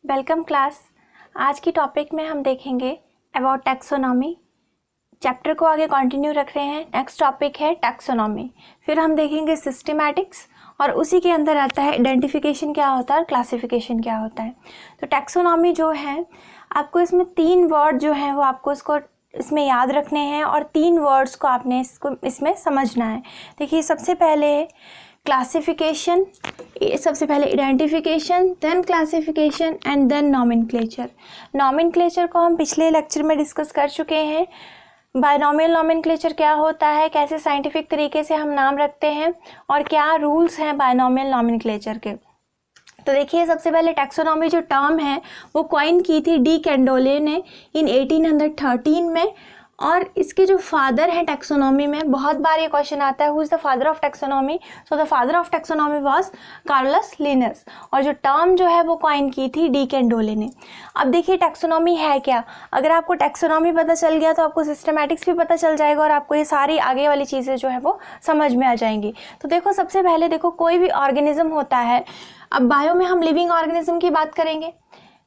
Welcome class. आज की topic में हम देखेंगे अबाउट टैक्सोनॉमी। चैप्टर को आगे कंटिन्यू रख रहे हैं। नेक्स्ट टॉपिक है टैक्सोनॉमी। फिर हम देखेंगे सिस्टेमैटिक्स और उसी के अंदर आता है आइडेंटिफिकेशन क्या होता है और क्लासिफिकेशन क्या होता है। तो टैक्सोनॉमी जो है आपको इसमें 3 वर्ड जो हैं वो आपको इसमें याद रखने हैं और 3 वर्ड्स को आपने इसमें समझना है। देखिए सबसे पहले क्लासिफिकेशन, सबसे पहले identification, then classification and then nomenclature. Nomenclature को हम पिछले लेक्चर में डिस्कस कर चुके हैं। बायनॉमियल नॉमेनक्लेचर क्या होता है, कैसे साइंटिफिक तरीके से हम नाम रखते हैं और क्या रूल्स हैं बायनॉमियल नॉमेनक्लेचर के। तो देखिए सबसे पहले टैक्सोनॉमी जो टर्म है वो कॉइन की थी डी कैंडोले ने इन 1813 में, और इसके जो फादर हैं टैक्सोनॉमी में, बहुत बार ये क्वेश्चन आता है who is the father of taxonomy. So the father of taxonomy was Carolus Linnaeus, और जो टर्म जो है वो कॉइन की थी डी कैंडोले ने। अब देखिए टैक्सोनॉमी है क्या। अगर आपको टैक्सोनॉमी पता चल गया तो आपको सिस्टमैटिक्स भी पता चल जाएगा और आपको ये सारी आगे वाली चीज़ें जो है वो समझ में आ जाएंगी। तो देखो सबसे पहले देखो कोई भी ऑर्गेनिज्म होता है, अब बायो में हम लिविंग ऑर्गेनिज्म की बात करेंगे।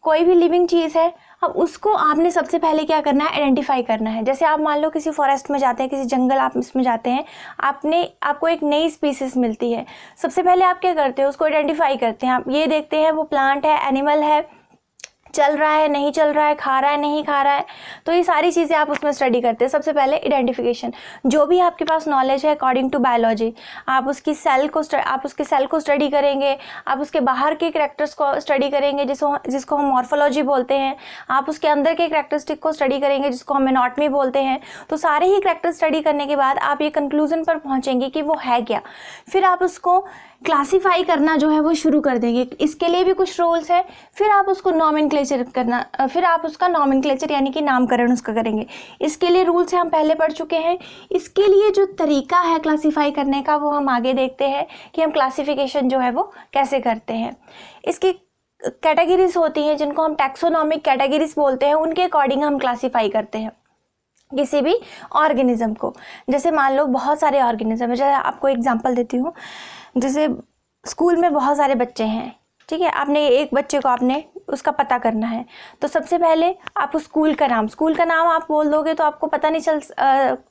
कोई भी लिविंग चीज़ है, अब उसको आपने सबसे पहले क्या करना है, आइडेंटिफाई करना है। जैसे आप मान लो किसी फॉरेस्ट में जाते हैं, किसी जंगल आप इसमें जाते हैं, आपको एक नई स्पीसीज मिलती है। सबसे पहले आप क्या करते हैं, उसको आइडेंटिफाई करते हैं। आप ये देखते हैं वो प्लांट है, एनिमल है, चल रहा है नहीं चल रहा है, खा रहा है नहीं खा रहा है, तो ये सारी चीज़ें आप उसमें स्टडी करते हैं। सबसे पहले आइडेंटिफिकेशन, जो भी आपके पास नॉलेज है अकॉर्डिंग टू बायोलॉजी, आप उसके सेल को स्टडी करेंगे, आप उसके बाहर के कैरेक्टर्स को स्टडी करेंगे जिसको हम मॉर्फोलॉजी बोलते हैं, आप उसके अंदर के कैरेक्टरिस्टिक को स्टडी करेंगे जिसको हम एनाटॉमी बोलते हैं। तो सारे ही कैरेक्टर स्टडी करने के बाद आप ये कंक्लूजन पर पहुँचेंगे कि वो है क्या। फिर आप उसको क्लासीफाई करना जो है वो शुरू कर देंगे। इसके लिए भी कुछ रूल्स है। फिर आप उसको नॉमेनक्लेचर करना, फिर आप उसका नॉमेनक्लेचर यानी कि नामकरण उसका करेंगे। इसके लिए रूल्स हम पहले पढ़ चुके हैं। इसके लिए जो तरीका है क्लासीफाई करने का वो हम आगे देखते हैं कि हम क्लासिफिकेशन जो है वो कैसे करते हैं। इसकी कैटेगरीज होती हैं जिनको हम टैक्सोनॉमिक कैटेगरीज बोलते हैं, उनके अकॉर्डिंग हम क्लासीफाई करते हैं किसी भी ऑर्गेनिज्म को। जैसे मान लो बहुत सारे ऑर्गेनिज्म है, जैसे आपको एग्जांपल देती हूँ। जैसे स्कूल में बहुत सारे बच्चे हैं, ठीक है, आपने एक बच्चे को आपने उसका पता करना है। तो सबसे पहले आप उस स्कूल का नाम आप बोल दोगे तो आपको पता नहीं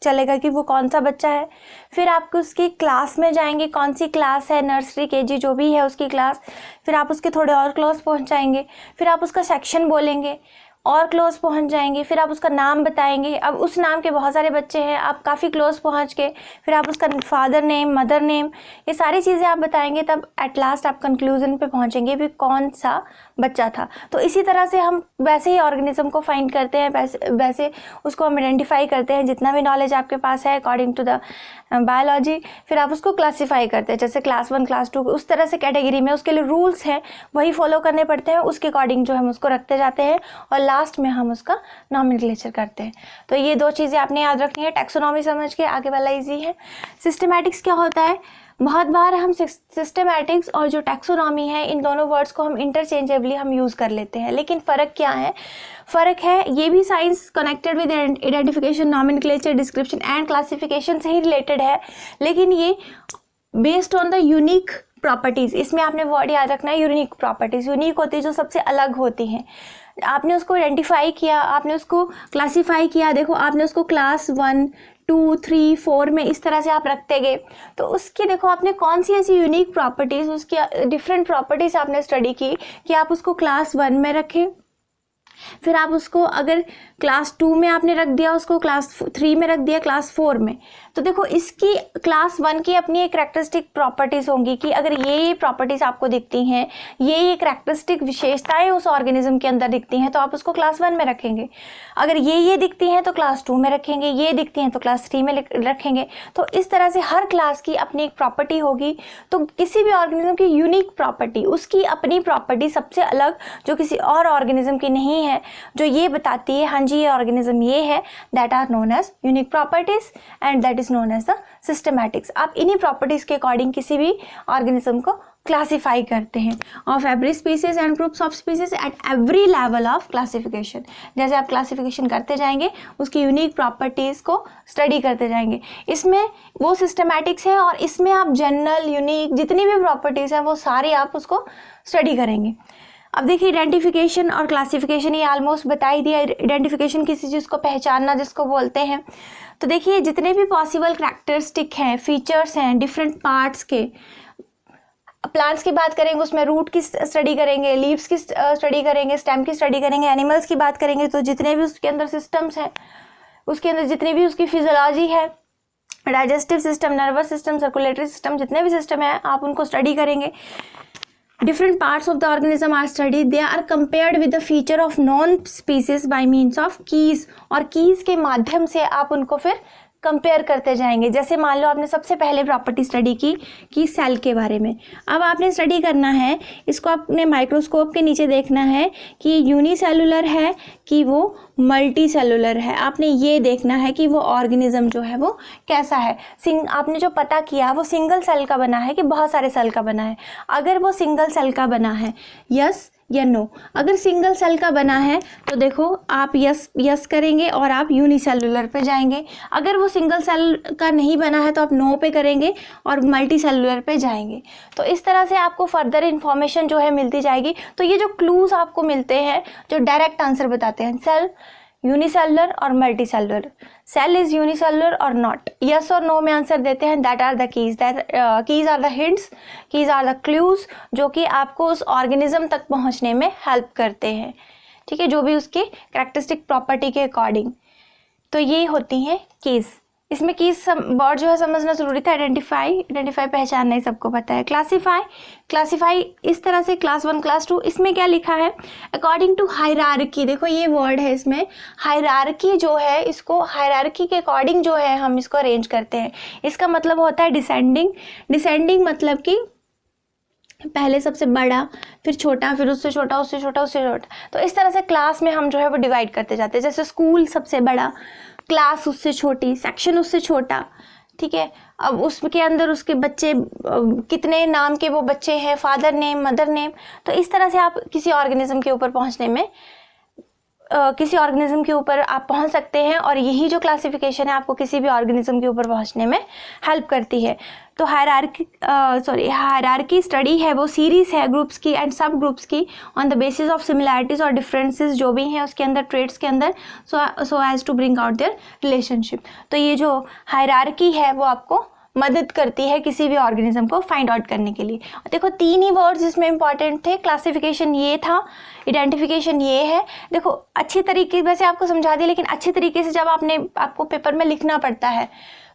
चलेगा कि वो कौन सा बच्चा है। फिर आपको उसकी क्लास में जाएंगे, कौन सी क्लास है, नर्सरी केजी जो भी है उसकी क्लास। फिर आप उसके थोड़े और क्लोज पहुंच जाएंगे, फिर आप उसका सेक्शन बोलेंगे और क्लोज पहुंच जाएंगे, फिर आप उसका नाम बताएंगे। अब उस नाम के बहुत सारे बच्चे हैं, आप काफ़ी क्लोज पहुंच के फिर आप उसका फादर नेम, मदर नेम, ये सारी चीज़ें आप बताएंगे। तब एट लास्ट आप कंक्लूजन पे पहुंचेंगे भी कौन सा बच्चा था। तो इसी तरह से हम वैसे ही ऑर्गेनिज्म को फाइंड करते हैं, वैसे उसको हम आइडेंटिफाई करते हैं जितना भी नॉलेज आपके पास है अकॉर्डिंग टू द बायोलॉजी। फिर आप उसको क्लासीफाई करते हैं, जैसे क्लास 1 क्लास 2 उस तरह से कैटेगरी में उसके लिए रूल्स हैं, वही फॉलो करने पड़ते हैं। उसके अकॉर्डिंग जो हम उसको रखते जाते हैं और लास्ट में हम उसका नॉमेनक्लेचर करते हैं। तो ये 2 चीज़ें आपने याद रखनी है। टैक्सोनॉमी समझ के आगे वाला इजी है। सिस्टमैटिक्स क्या होता है, बहुत बार हम सिस्टमैटिक्स और जो टैक्सोनॉमी है इन दोनों वर्ड्स को हम इंटरचेंजेबली हम यूज़ कर लेते हैं। लेकिन फ़र्क क्या है, फ़र्क है ये भी science connected with identification, nomenclature, description and classification से ही रिलेटेड है, लेकिन ये based on the unique properties. इसमें आपने वर्ड याद रखना है, यूनिक प्रॉपर्टीज़। यूनिक होती है जो सबसे अलग होती हैं। आपने उसको आइडेंटिफाई किया, आपने उसको क्लासीफाई किया, देखो आपने उसको क्लास 1 2 3 4 में इस तरह से आप रखते गए, तो उसकी देखो आपने कौन सी ऐसी यूनिक प्रॉपर्टीज़, उसकी डिफरेंट प्रॉपर्टीज़ आपने स्टडी की कि आप उसको क्लास 1 में रखें। फिर आप उसको अगर क्लास 2 में आपने रख दिया, उसको क्लास 3 में रख दिया, क्लास 4 में, तो देखो इसकी क्लास 1 की अपनी एक कैरेक्टरिस्टिक प्रॉपर्टीज़ होंगी कि अगर ये प्रॉपर्टीज़ आपको दिखती हैं, ये कैरेक्टरिस्टिक विशेषताएं उस ऑर्गेनिज्म के अंदर दिखती हैं, तो आप उसको क्लास 1 में रखेंगे। अगर ये दिखती हैं तो क्लास 2 में रखेंगे, ये दिखती हैं तो क्लास 3 में रखेंगे। तो इस तरह से हर क्लास की अपनी एक प्रॉपर्टी होगी। तो किसी भी ऑर्गेनिज्म की यूनिक प्रॉपर्टी, उसकी अपनी प्रॉपर्टी सबसे अलग जो किसी और ऑर्गेनिज्म की नहीं है, जो ये बताती है हाँ जी ये ऑर्गेनिज्म ये है, that are known as unique properties and that is known as the systematics. आप इन्हीं प्रॉपर्टीज के अकॉर्डिंग किसी भी ऑर्गेनिज्म को क्लासीफाई करते हैं of every species and groups of species at every level of classification. जैसे आप क्लासिफिकेशन करते जाएंगे उसकी यूनिक प्रॉपर्टीज़ को स्टडी करते जाएंगे। इसमें वो सिस्टमैटिक्स है और इसमें आप जनरल यूनिक जितनी भी प्रॉपर्टीज़ हैं वो सारी आप उसको स्टडी करेंगे। अब देखिए आइडेंटिफिकेशन और क्लासिफिकेशन ये ऑलमोस्ट बता ही दिया। आइडेंटिफिकेशन किसी चीज़ को पहचानना जिसको बोलते हैं। तो देखिए जितने भी पॉसिबल करैक्टरिस्टिक हैं, फीचर्स हैं डिफरेंट पार्ट्स के, प्लांट्स की बात करेंगे उसमें रूट की स्टडी करेंगे, लीव्स की स्टडी करेंगे, स्टेम की स्टडी करेंगे, एनिमल्स की बात करेंगे तो जितने भी उसके अंदर सिस्टम्स हैं, उसके अंदर जितनी भी उसकी फिजियोलॉजी है, digestive system, nervous system, circulatory system, जितने भी सिस्टम है आप उनको स्टडी करेंगे। Different parts of the organism are studied. They are compared with the feature of known species by means of keys, और keys के माध्यम से आप उनको फिर कंपेयर करते जाएंगे। जैसे मान लो आपने सबसे पहले प्रॉपर्टी स्टडी की सेल के बारे में। अब आपने स्टडी करना है, इसको आपने माइक्रोस्कोप के नीचे देखना है कि यूनिसेलुलर है कि वो मल्टी सेलुलर है। आपने ये देखना है कि वो ऑर्गेनिज्म जो है वो कैसा है। आपने जो पता किया वो सिंगल सेल का बना है कि बहुत सारे सेल का बना है। अगर वो सिंगल सेल का बना है, यस या नो। अगर सिंगल सेल का बना है तो देखो आप यस करेंगे और आप यूनिसेलुलर पे जाएंगे। अगर वो सिंगल सेल का नहीं बना है तो आप नो पे करेंगे और मल्टी सेलुलर पे जाएंगे। तो इस तरह से आपको फर्दर इन्फॉर्मेशन जो है मिलती जाएगी। तो ये जो क्लूज आपको मिलते हैं जो डायरेक्ट आंसर बताते हैं, सेल यूनिसेलुलर और multicellular, cell is unicellular और नॉट, यस और नो में आंसर देते हैं। That are the keys, keys are the hints, keys are the clues जो कि आपको उस ऑर्गेनिज्म तक पहुंचने में हेल्प करते हैं। ठीक है, जो भी उसके कैरेक्टरिस्टिक प्रॉपर्टी के अकॉर्डिंग। तो ये होती हैं कीज। इसमें कीज वर्ड जो है समझना जरूरी था। आइडेंटिफाई पहचानना ही सबको पता है। क्लासीफाई इस तरह से क्लास 1 क्लास 2। इसमें क्या लिखा है, अकॉर्डिंग टू हायरार्की। देखो ये वर्ड है इसमें, हायरार्की जो है, इसको हायरार्की के अकॉर्डिंग जो है हम इसको अरेंज करते हैं। इसका मतलब होता है डिसेंडिंग मतलब कि पहले सबसे बड़ा, फिर छोटा, फिर उससे छोटा, उससे छोटा, उससे छोटा। तो इस तरह से क्लास में हम जो है वो डिवाइड करते जाते हैं। जैसे स्कूल सबसे बड़ा, क्लास उससे छोटी, सेक्शन उससे छोटा। ठीक है, अब उसके अंदर उसके बच्चे कितने नाम के वो बच्चे हैं, फादर नेम, मदर नेम। तो इस तरह से आप किसी ऑर्गेनिज्म के ऊपर पहुंचने में किसी ऑर्गेनिज्म के ऊपर आप पहुंच सकते हैं। और यही जो क्लासिफिकेशन है आपको किसी भी ऑर्गेनिज्म के ऊपर पहुंचने में हेल्प करती है। तो हायरार्की स्टडी है वो सीरीज है ग्रुप्स की एंड सब ग्रुप्स की on the basis of similarities और डिफरेंसेस जो भी हैं उसके अंदर, ट्रेड्स के अंदर, so as to bring out their relationship. तो ये जो हायरार्की है वो आपको मदद करती है किसी भी ऑर्गेनिज्म को फाइंड आउट करने के लिए। देखो 3 ही वर्ड्स इसमें इंपॉर्टेंट थे। क्लासिफिकेशन ये था, आइडेंटिफिकेशन ये है। देखो अच्छी तरीके, वैसे आपको समझा दिया, लेकिन अच्छी तरीके से जब आपको पेपर में लिखना पड़ता है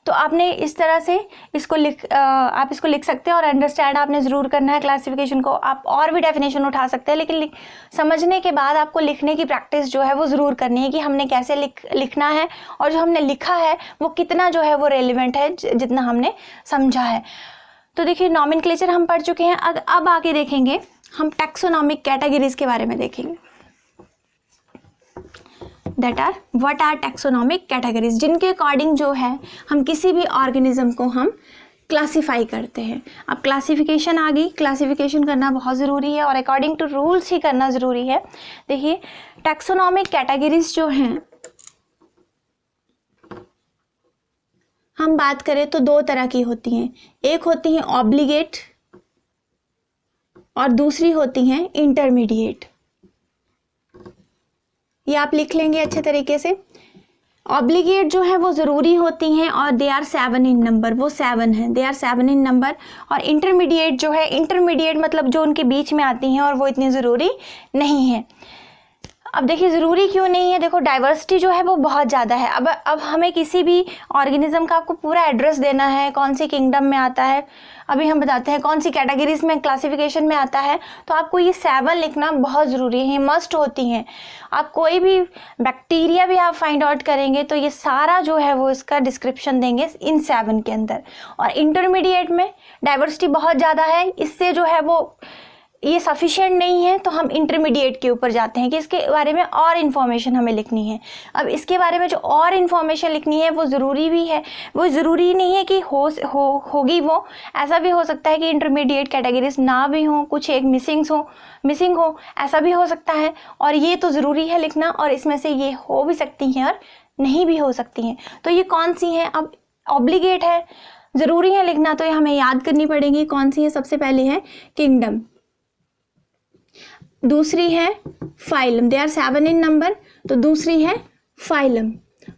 तो आपने इस तरह से आप इसको लिख सकते हैं और अंडरस्टैंड आपने ज़रूर करना है क्लासिफिकेशन को। आप और भी डेफिनेशन उठा सकते हैं, लेकिन समझने के बाद आपको लिखने की प्रैक्टिस जो है वो ज़रूर करनी है कि हमने कैसे लिखना है और जो हमने लिखा है वो कितना जो है वो रेलिवेंट है जितना हमने समझा है। तो देखिए नॉमेनक्लेचर हम पढ़ चुके हैं। अब आगे देखेंगे हम टैक्सोनॉमिक कैटेगरीज के बारे में देखेंगे। व्हाट आर टैक्सोनॉमिक कैटेगरीज, जिनके अकॉर्डिंग जो है हम किसी भी ऑर्गेनिज्म को हम क्लासीफाई करते हैं। अब क्लासिफिकेशन आ गई, क्लासिफिकेशन करना बहुत ज़रूरी है और अकॉर्डिंग टू रूल्स ही करना ज़रूरी है। देखिए टैक्सोनॉमिक कैटेगरीज जो हैं, हम बात करें तो 2 तरह की होती हैं। एक होती हैं ऑब्लिगेट और दूसरी होती हैं इंटरमीडिएट। ये आप लिख लेंगे अच्छे तरीके से। ऑब्लिगेट जो है वो ज़रूरी होती हैं और दे आर 7 इन नंबर, वो 7 हैं, दे आर 7 इन नंबर। और इंटरमीडिएट जो है, इंटरमीडिएट मतलब जो उनके बीच में आती हैं और वो इतनी ज़रूरी नहीं है। अब देखिए ज़रूरी क्यों नहीं है, देखो डाइवर्सिटी जो है वो बहुत ज़्यादा है। अब हमें किसी भी ऑर्गेनिज्म का आपको पूरा एड्रेस देना है, कौन सी किंगडम में आता है, अभी हम बताते हैं कौन सी कैटेगरीज में क्लासिफिकेशन में आता है। तो आपको ये 7 लिखना बहुत ज़रूरी है, मस्ट होती हैं। आप कोई भी बैक्टीरिया भी आप फाइंड आउट करेंगे तो ये सारा जो है वो इसका डिस्क्रिप्शन देंगे इन 7 के अंदर। और इंटरमीडिएट में डाइवर्सिटी बहुत ज़्यादा है, इससे जो है वो ये सफिशिएंट नहीं है, तो हम इंटरमीडिएट के ऊपर जाते हैं कि इसके बारे में और इन्फॉर्मेशन हमें लिखनी है। अब इसके बारे में जो और इन्फॉर्मेशन लिखनी है वो ज़रूरी भी है, वो ज़रूरी नहीं है कि होगी वो, ऐसा भी हो सकता है कि इंटरमीडिएट कैटेगरीज ना भी हों, कुछ एक मिसिंग हो, ऐसा भी हो सकता है। और ये तो ज़रूरी है लिखना, और इसमें से ये हो भी सकती हैं और नहीं भी हो सकती हैं। तो ये कौन सी हैं, अब ऑब्लिगेट है, ज़रूरी है लिखना, तो ये हमें याद करनी पड़ेगी कौन सी है। सबसे पहले है किंगडम। दूसरी है phylum, they are 7 in number, तो दूसरी है फाइलम।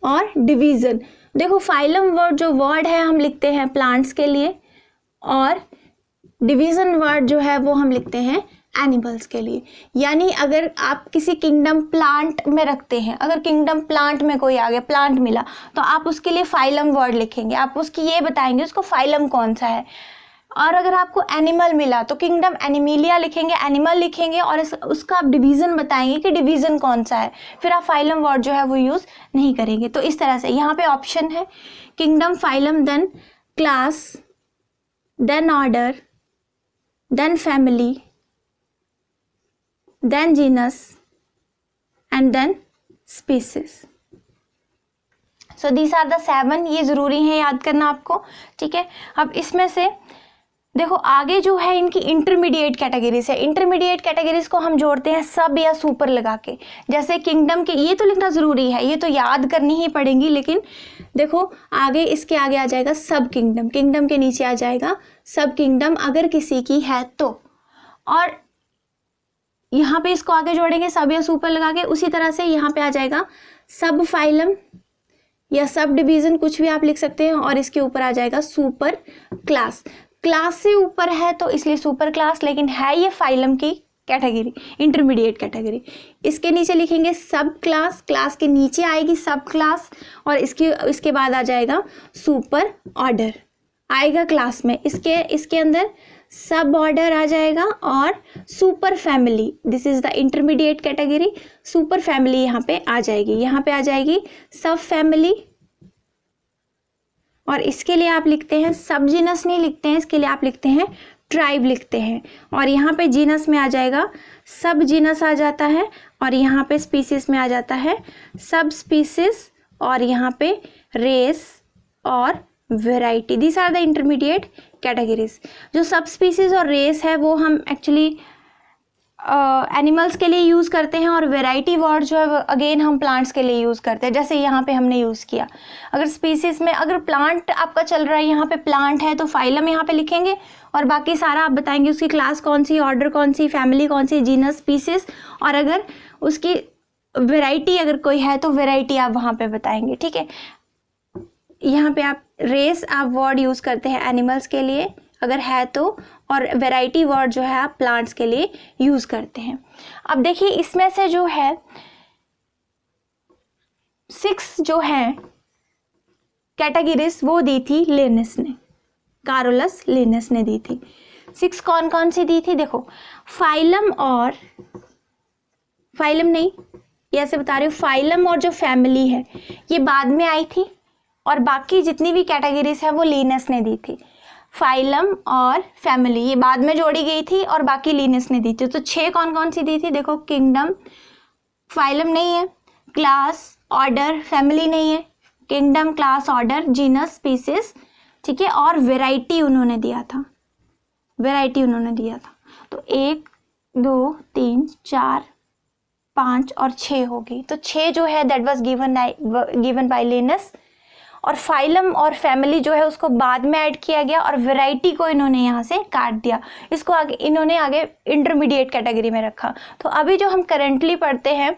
और डिवीज़न, देखो फाइलम वर्ड जो वर्ड है हम लिखते हैं प्लांट्स के लिए, और डिवीज़न वर्ड जो है वो हम लिखते हैं एनिमल्स के लिए। यानी अगर आप किसी किंगडम प्लांट में रखते हैं, अगर किंगडम प्लांट में कोई आ गया, प्लांट मिला, तो आप उसके लिए फाइलम वर्ड लिखेंगे, आप उसकी ये बताएंगे उसको फाइलम कौन सा है। और अगर आपको एनिमल मिला तो किंगडम एनिमिलिया लिखेंगे, एनिमल लिखेंगे, और उसका आप डिवीज़न बताएंगे कि डिवीज़न कौन सा है, फिर आप फाइलम वर्ड जो है वो यूज़ नहीं करेंगे। तो इस तरह से यहाँ पे ऑप्शन है kingdom, phylum, then class, then order, then family, then genus and then species. So these are the 7, ये ज़रूरी है याद करना आपको, ठीक है। अब इसमें से देखो आगे जो है इनकी इंटरमीडिएट कैटेगरीज है। इंटरमीडिएट कैटेगरीज को हम जोड़ते हैं सब या सुपर लगा के। जैसे किंगडम के, ये तो लिखना ज़रूरी है, ये तो याद करनी ही पड़ेगी, लेकिन देखो आगे इसके आगे आ जाएगा सब किंगडम, किंगडम के नीचे आ जाएगा सब किंगडम अगर किसी की है तो, और यहाँ पे इसको आगे जोड़ेंगे सब या सुपर लगा के। उसी तरह से यहाँ पे आ जाएगा सब फाइलम या सब डिवीज़न, कुछ भी आप लिख सकते हैं, और इसके ऊपर आ जाएगा सुपर क्लास। क्लास से ऊपर है तो इसलिए सुपर क्लास, लेकिन है ये फाइलम की कैटेगरी, इंटरमीडिएट कैटेगरी। इसके नीचे लिखेंगे सब क्लास, क्लास के नीचे आएगी सब क्लास, और इसके बाद आ जाएगा सुपर ऑर्डर आएगा क्लास में, इसके अंदर सब ऑर्डर आ जाएगा, और super family, this is the intermediate category, super family यहाँ पे आ जाएगी, यहाँ पे आ जाएगी सब फैमिली, और इसके लिए आप लिखते हैं सब जीनस नहीं लिखते हैं, इसके लिए आप लिखते हैं ट्राइब लिखते हैं, और यहाँ पे जीनस में आ जाएगा सब जीनस आ जाता है, और यहाँ पे स्पीसीज में आ जाता है सब स्पीसीज, और यहाँ पे रेस और variety. This are the intermediate categories. जो सब स्पीसीज और रेस है वो हम एक्चुअली एनिमल्स के लिए यूज़ करते हैं, और वेराइटी वर्ड जो है अगेन हम प्लांट्स के लिए यूज़ करते हैं, जैसे यहाँ पे हमने यूज़ किया। अगर स्पीसीज में, अगर प्लांट आपका चल रहा है, यहाँ पे प्लांट है तो फाइलम यहाँ पे लिखेंगे, और बाकी सारा आप बताएंगे उसकी क्लास कौन सी, ऑर्डर कौन सी, फैमिली कौन सी, जीनस, स्पीसीज, और अगर उसकी वेराइटी अगर कोई है तो वेराइटी आप वहाँ पे बताएंगे, ठीक है। यहाँ पे आप रेस आप वर्ड यूज़ करते हैं एनिमल्स के लिए अगर है तो, और वैरायटी वर्ड जो है आप प्लांट्स के लिए यूज़ करते हैं। अब देखिए इसमें से जो है 6 जो है कैटेगरीज वो दी थी लिनस ने, कारोलस लिनस ने दी थी। 6 कौन कौन सी दी थी, देखो फाइलम, और फाइलम नहीं, ये ऐसे बता रही हूँ, फाइलम और जो फैमिली है ये बाद में आई थी, और बाकी जितनी भी कैटेगरीज है वो लिनस ने दी थी। फाइलम और फैमिली ये बाद में जोड़ी गई थी, और बाकी लिनस ने दी थी। तो 6 कौन कौन सी दी थी, देखो किंगडम, फाइलम नहीं है, क्लास, ऑर्डर, फैमिली नहीं है, kingdom, class, order, genus, species, ठीक है, और वेराइटी उन्होंने दिया था, वेराइटी उन्होंने दिया था। तो 1 2 3 4 5 और 6 होगी। तो 6 जो है that was given by Linus, और फाइलम और फैमिली जो है उसको बाद में ऐड किया गया, और वैरायटी को इन्होंने यहाँ से काट दिया, इसको आगे इन्होंने आगे इंटरमीडिएट कैटेगरी में रखा। तो अभी जो हम करेंटली पढ़ते हैं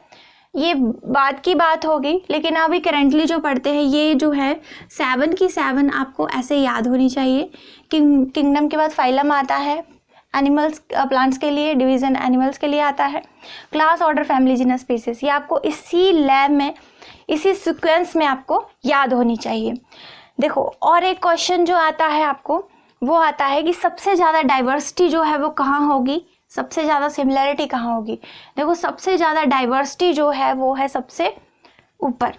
ये बाद की बात होगी, लेकिन अभी करेंटली जो पढ़ते हैं ये जो है 7 की 7 आपको ऐसे याद होनी चाहिए। किंगडम के बाद फाइलम आता है एनिमल्स प्लांट्स के लिए, डिवीज़न एनिमल्स के लिए आता है, class, order, family, genus, species, ये आपको इसी लैब में इसी सीक्वेंस में आपको याद होनी चाहिए। देखो और एक क्वेश्चन जो आता है आपको वो आता है कि सबसे ज़्यादा डाइवर्सिटी जो है वो कहाँ होगी, सबसे ज़्यादा सिमिलैरिटी कहाँ होगी। देखो सबसे ज़्यादा डाइवर्सिटी जो है वो है सबसे ऊपर,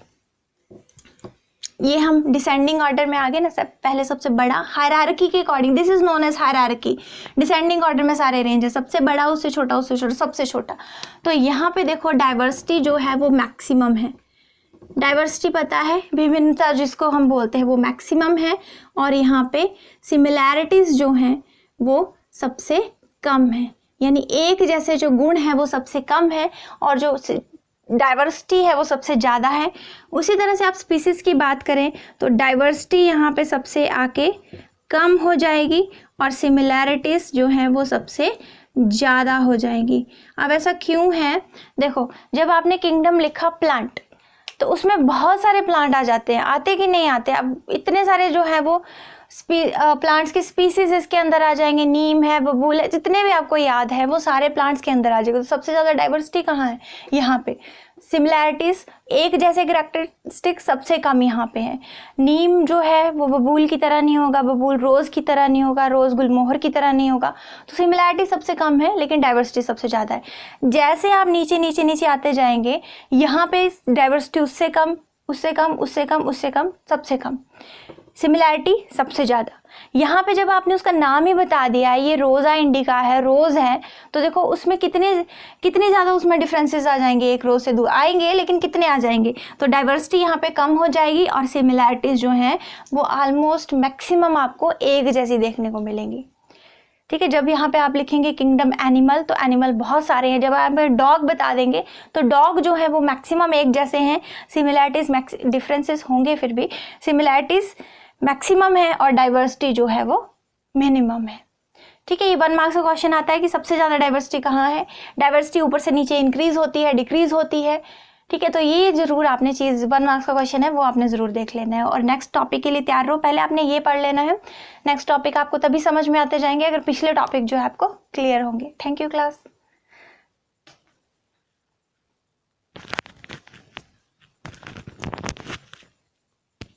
ये हम डिसेंडिंग ऑर्डर में आ गए ना, सब पहले सबसे बड़ा हायरार्की के according, this is known as hierarchy, descending order में सारे रेंज है, सबसे बड़ा उससे छोटा उससे छोटा सबसे छोटा। तो यहाँ पे देखो डाइवर्सिटी जो है वो मैक्सिमम है, डाइवर्सिटी पता है विभिन्नता जिसको हम बोलते हैं वो मैक्सिमम है, और यहाँ पे सिमिलैरिटीज जो हैं वो सबसे कम है, यानी एक जैसे जो गुण है वो सबसे कम है और जो डाइवर्सिटी है वो सबसे ज़्यादा है। उसी तरह से आप स्पीसीज की बात करें तो डाइवर्सिटी यहाँ पे सबसे आके कम हो जाएगी और सिमिलैरिटीज़ जो हैं वो सबसे ज़्यादा हो जाएंगी। अब ऐसा क्यों है? देखो, जब आपने किंगडम लिखा प्लांट, तो उसमें बहुत सारे प्लांट आ जाते हैं, आते कि नहीं आते? अब इतने सारे जो है वो प्लांट्स की स्पीसीज इसके अंदर आ जाएंगे, नीम है, बबूल है, जितने भी आपको याद है वो सारे प्लांट्स के अंदर आ जाएंगे। तो सबसे ज़्यादा डाइवर्सिटी कहाँ है? यहाँ पे। सिमिलैरिटीज़, एक जैसे कैरेक्टरिस्टिक सबसे कम यहाँ पे है। नीम जो है वो बबूल की तरह नहीं होगा, बबूल रोज़ की तरह नहीं होगा, रोज़ गुलमोहर की तरह नहीं होगा। तो सिमिलैरिटी सबसे कम है लेकिन डाइवर्सिटी सबसे ज़्यादा है। जैसे आप नीचे नीचे नीचे आते जाएंगे, यहाँ पे डाइवर्सिटी उससे कम, उससे कम, उससे कम, उससे कम, सबसे कम, सिमिलैरिटी सबसे ज़्यादा। यहाँ पे जब आपने उसका नाम ही बता दिया है, ये रोज़ा इंडिका है, रोज़ है, तो देखो उसमें कितने ज़्यादा उसमें डिफरेंसेस आ जाएंगे, एक रोज़ से दूर आएंगे लेकिन कितने आ जाएंगे। तो डाइवर्सिटी यहाँ पे कम हो जाएगी और सिमिलैरिटीज़ जो हैं वो ऑलमोस्ट मैक्सिमम आपको एक जैसी देखने को मिलेंगी। ठीक है, जब यहाँ पे आप लिखेंगे किंगडम एनिमल, तो एनिमल बहुत सारे हैं। जब आप डॉग बता देंगे तो डॉग जो है वो मैक्सिमम एक जैसे हैं, सिमिलैरिटीज़ डिफरेंसेस होंगे, फिर भी सिमिलैरिटीज़ मैक्सिमम है और डाइवर्सिटी जो है वो मिनिमम है। ठीक है, ये 1 मार्क्स का क्वेश्चन आता है कि सबसे ज़्यादा डाइवर्सिटी कहाँ है। डाइवर्सिटी ऊपर से नीचे इंक्रीज होती है, डिक्रीज होती है। ठीक है, तो ये जरूर आपने चीज़, 1 मार्क्स का क्वेश्चन है वो आपने ज़रूर देख लेना है। और नेक्स्ट टॉपिक के लिए तैयार रहो, पहले आपने ये पढ़ लेना है। नेक्स्ट टॉपिक आपको तभी समझ में आते जाएंगे अगर पिछले टॉपिक जो है आपको क्लियर होंगे। Thank you class.